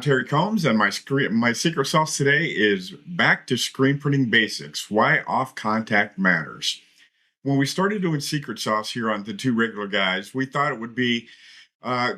Terry Combs, and my secret sauce today is back to screen printing basics. Why off contact matters. When we started doing secret sauce here on the Two Regular Guys, we thought it would be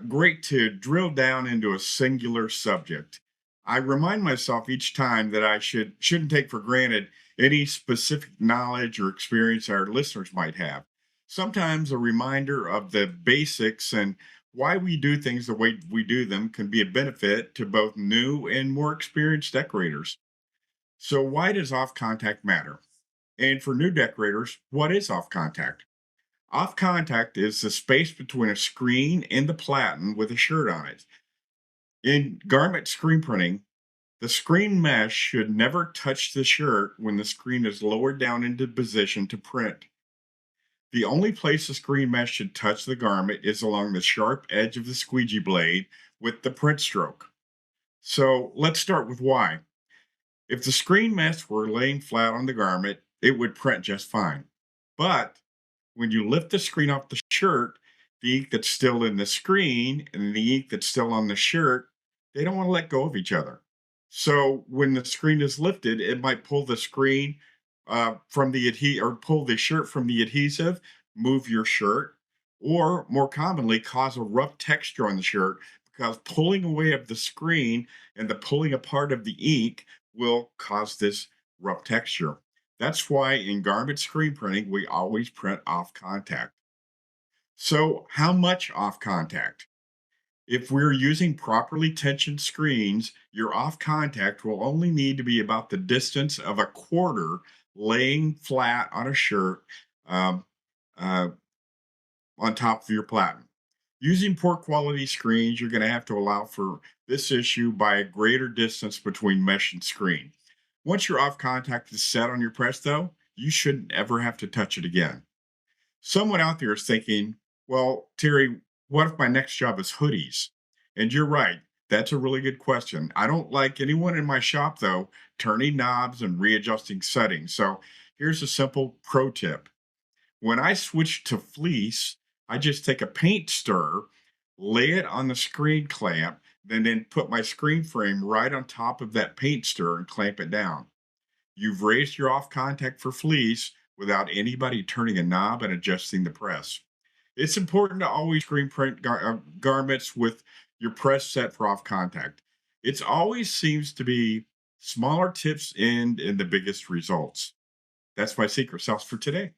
great to drill down into a singular subject. I remind myself each time that I shouldn't take for granted any specific knowledge or experience our listeners might have. Sometimes a reminder of the basics and why we do things the way we do them can be a benefit to both new and more experienced decorators. So, why does off contact matter? And for new decorators, what is off contact? Off contact is the space between a screen and the platen with a shirt on it. In garment screen printing, the screen mesh should never touch the shirt when the screen is lowered down into position to print. The only place the screen mesh should touch the garment is along the sharp edge of the squeegee blade with the print stroke. So let's start with why. If the screen mesh were laying flat on the garment, it would print just fine. But when you lift the screen off the shirt, the ink that's still in the screen and the ink that's still on the shirt, they don't want to let go of each other. So when the screen is lifted, it might pull the screen from the or pull the shirt from the adhesive, move your shirt, or more commonly, cause a rough texture on the shirt because pulling away of the screen and the pulling apart of the ink will cause this rough texture. That's why in garment screen printing, we always print off contact. So, how much off contact? If we're using properly tensioned screens, your off contact will only need to be about the distance of a quarter laying flat on a shirt um, uh, on top of your platen. Using poor quality screens, you're going to have to allow for this issue by a greater distance between mesh and screen. Once your off contact is set on your press, though, you shouldn't ever have to touch it again. Someone out there is thinking, well, Terry, what if my next job is hoodies? And you're right. That's a really good question. I don't like anyone in my shop, though, turning knobs and readjusting settings. So here's a simple pro tip. When I switch to fleece, I just take a paint stir, lay it on the screen clamp, then put my screen frame right on top of that paint stir and clamp it down. You've raised your off contact for fleece without anybody turning a knob and adjusting the press. It's important to always screen print garments with your press set for off contact. It always seems to be smaller tips end in the biggest results. That's my secret sauce for today.